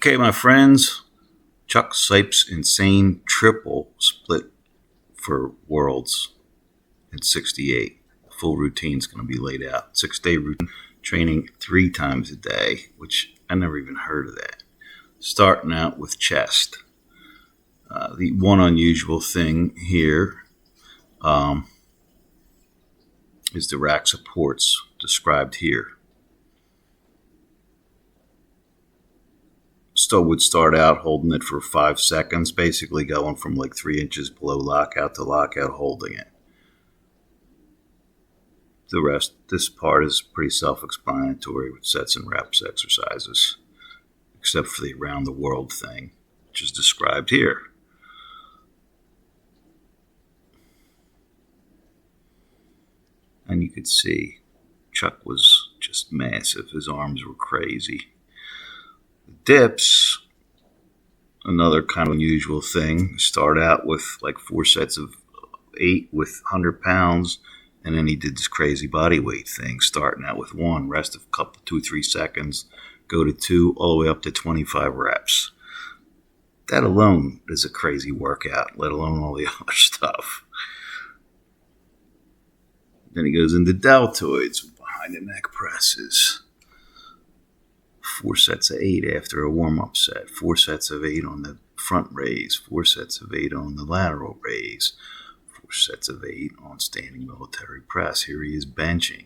Okay, my friends, Chuck Sipes' insane triple split for Worlds in 68. Full routine's going to be laid out. 6-day routine, training 3 times a day, which I never even heard of that. Starting out with chest. The one unusual thing here is the rack supports described here. Would start out holding it for 5 seconds, basically going from like 3 inches below lockout to lockout, holding it. The rest, this part is pretty self-explanatory with sets and reps exercises, except for the around the world thing, which is described here. And you could see Chuck was just massive. His arms were crazy. Dips, another kind of unusual thing. Start out with like 4 sets of 8 with 100 pounds, and then he did this crazy body weight thing, starting out with 1, rest of a couple, 2-3 seconds, go to 2, all the way up to 25 reps. That alone is a crazy workout, let alone all the other stuff. Then he goes into deltoids, behind the neck presses. 4 sets of 8 after a warm-up set, 4 sets of 8 on the front raise, 4 sets of 8 on the lateral raise, 4 sets of 8 on standing military press. Here he is benching.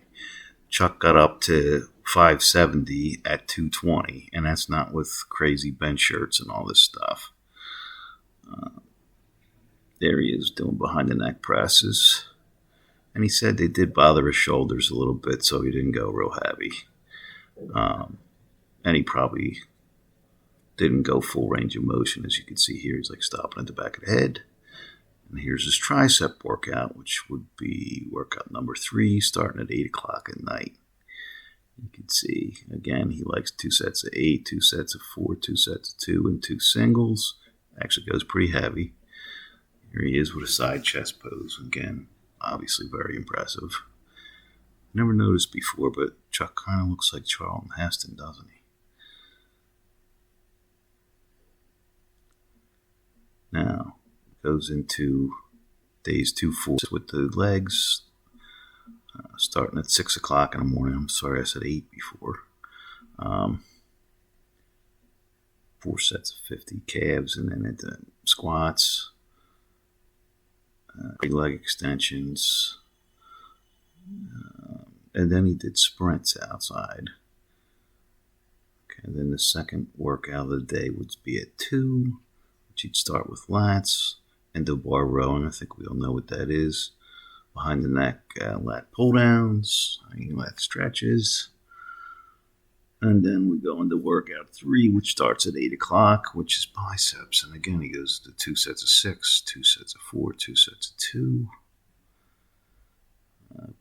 Chuck got up to 570 at 220, and that's not with crazy bench shirts and all this stuff. There he is doing behind the neck presses. And he said they did bother his shoulders a little bit, so he didn't go real heavy. And he probably didn't go full range of motion. As you can see here, he's like stopping at the back of the head. And here's his tricep workout, which would be workout number 3, starting at 8 o'clock at night. You can see, again, he likes 2 sets of 8, 2 sets of 4, 2 sets of 2, and 2 singles. Actually goes pretty heavy. Here he is with a side chest pose. Again, obviously very impressive. Never noticed before, but Chuck kind of looks like Charlton Heston, doesn't he? Now, goes into days 2-4 with the legs, starting at 6 o'clock in the morning. I'm sorry, I said 8 before. 4 sets of 50 calves, and then into squats, leg extensions, and then he did sprints outside. Okay, then the second workout of the day would be at 2. You'd start with lats and do bar rowing. I think we all know what that is. Behind the neck, lat pull downs, lat stretches. And then we go into workout 3, which starts at 8 o'clock, which is biceps. And again, he goes to 2 sets of 6, 2 sets of 4, 2 sets of 2.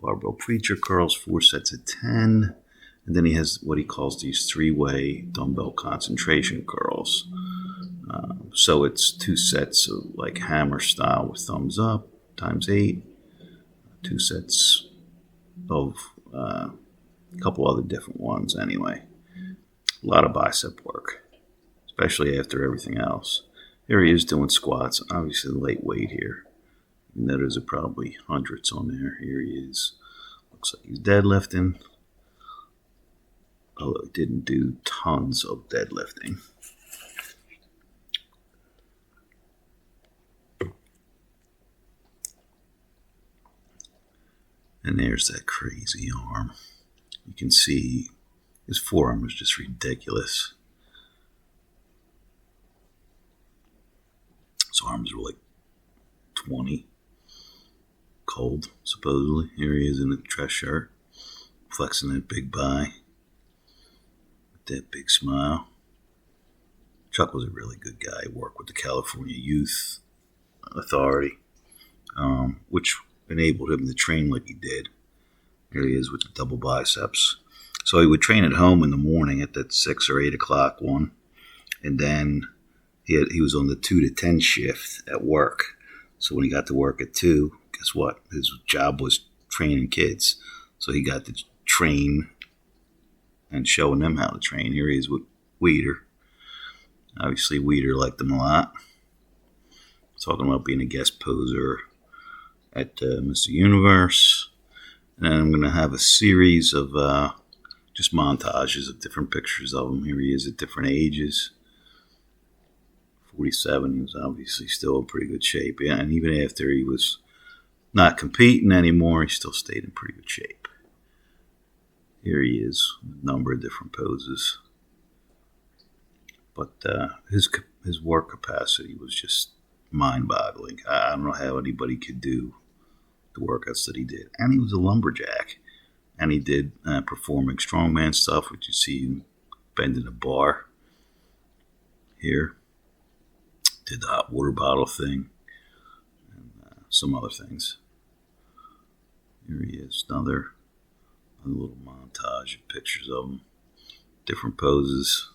Barbell preacher curls, 4 sets of 10. And then he has what he calls these 3-way dumbbell concentration curls. So it's 2 sets of like hammer style with thumbs up times 8, 2 sets of a couple other different ones anyway. A lot of bicep work, especially after everything else. Here he is doing squats, obviously lightweight here. You know there's probably hundreds on there. Here he is. Looks like he's deadlifting, although he didn't do tons of deadlifting. And there's that crazy arm. You can see his forearm is just ridiculous. His arms are like 20. Cold, supposedly. Here he is in a dress shirt, flexing that big bi, with that big smile. Chuck was a really good guy. He worked with the California Youth Authority, which enabled him to train like he did. Here he is with the double biceps. So he would train at home in the morning at that 6 or 8 o'clock one, and then he was on the 2 to 10 shift at work. So when he got to work at 2, guess what? His job was training kids. So he got to train and showing them how to train. Here he is with Weeder. Obviously, Weider liked him a lot. Talking about being a guest poser at Mr. Universe. And I'm going to have a series of just montages of different pictures of him. Here he is at different ages. 47, he was obviously still in pretty good shape. Yeah, and even after he was not competing anymore, he still stayed in pretty good shape. Here he is, a number of different poses. But his work capacity was just mind-boggling. I don't know how anybody could do the workouts that he did. And he was a lumberjack. And he did performing strongman stuff, which you see him bending a bar here. Did the hot water bottle thing. And some other things. Here he is, another little montage of pictures of him. Different poses.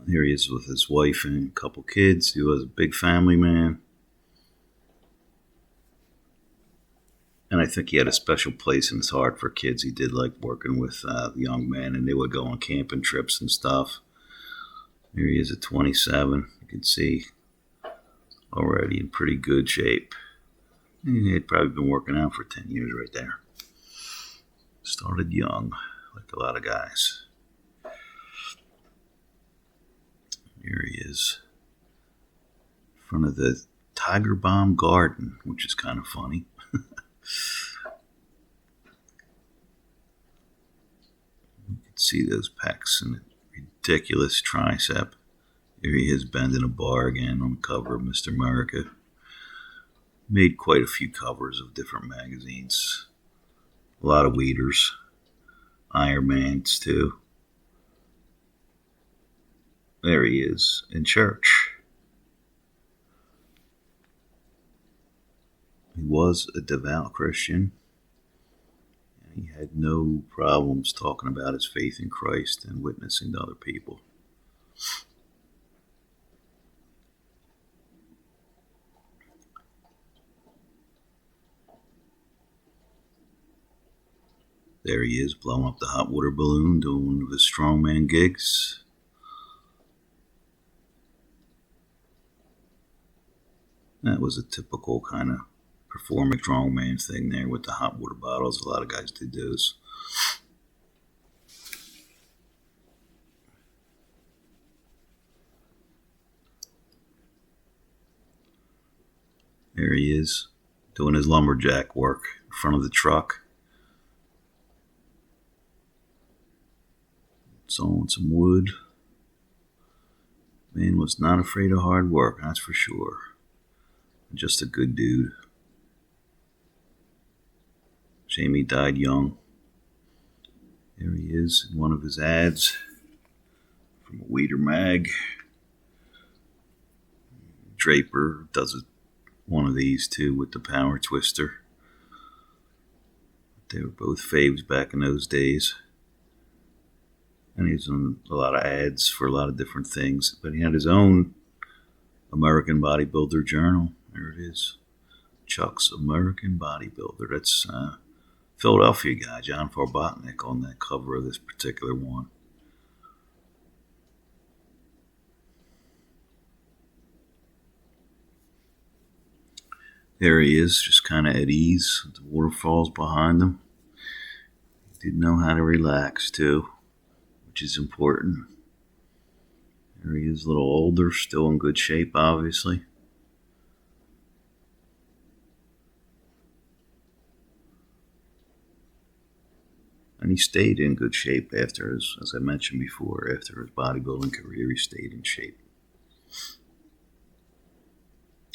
Here he is with his wife and a couple kids. He was a big family man. And I think he had a special place in his heart for kids. He did like working with the young men, and they would go on camping trips and stuff. Here he is at 27. You can see already in pretty good shape. He had probably been working out for 10 years right there. Started young, like a lot of guys. Here he is, in front of the Tiger Balm Garden, which is kind of funny. You can see those pecs and the ridiculous tricep. Here he is bending a bar again on the cover of Mr. America. Made quite a few covers of different magazines. A lot of Weiders, Ironmans too. There he is in church. He was a devout Christian. And he had no problems talking about his faith in Christ and witnessing to other people. There he is, blowing up the hot water balloon, doing one of his strongman gigs. That was a typical kind of performing strongman thing there with the hot water bottles. A lot of guys did those. There he is, doing his lumberjack work in front of the truck. Sawing some wood. Man was not afraid of hard work, that's for sure. Just a good dude. Shame he died young. There he is in one of his ads from a Weider mag. Draper does one of these too with the power twister. They were both faves back in those days. And he's on a lot of ads for a lot of different things. But he had his own American Bodybuilder journal. There it is. Chuck's American Bodybuilder. That's Philadelphia guy, John Farbotnik, on that cover of this particular one. There he is, just kind of at ease with the waterfalls behind him. He did know how to relax too, which is important. There he is, a little older, still in good shape, obviously. And he stayed in good shape after his, as I mentioned before, after his bodybuilding career, he stayed in shape.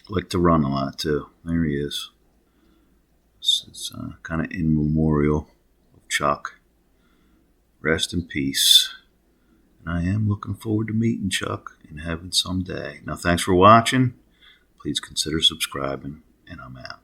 Liked to run a lot too. There he is. It's kind of in memorial of Chuck. Rest in peace. And I am looking forward to meeting Chuck in heaven someday. Now, thanks for watching. Please consider subscribing, and I'm out.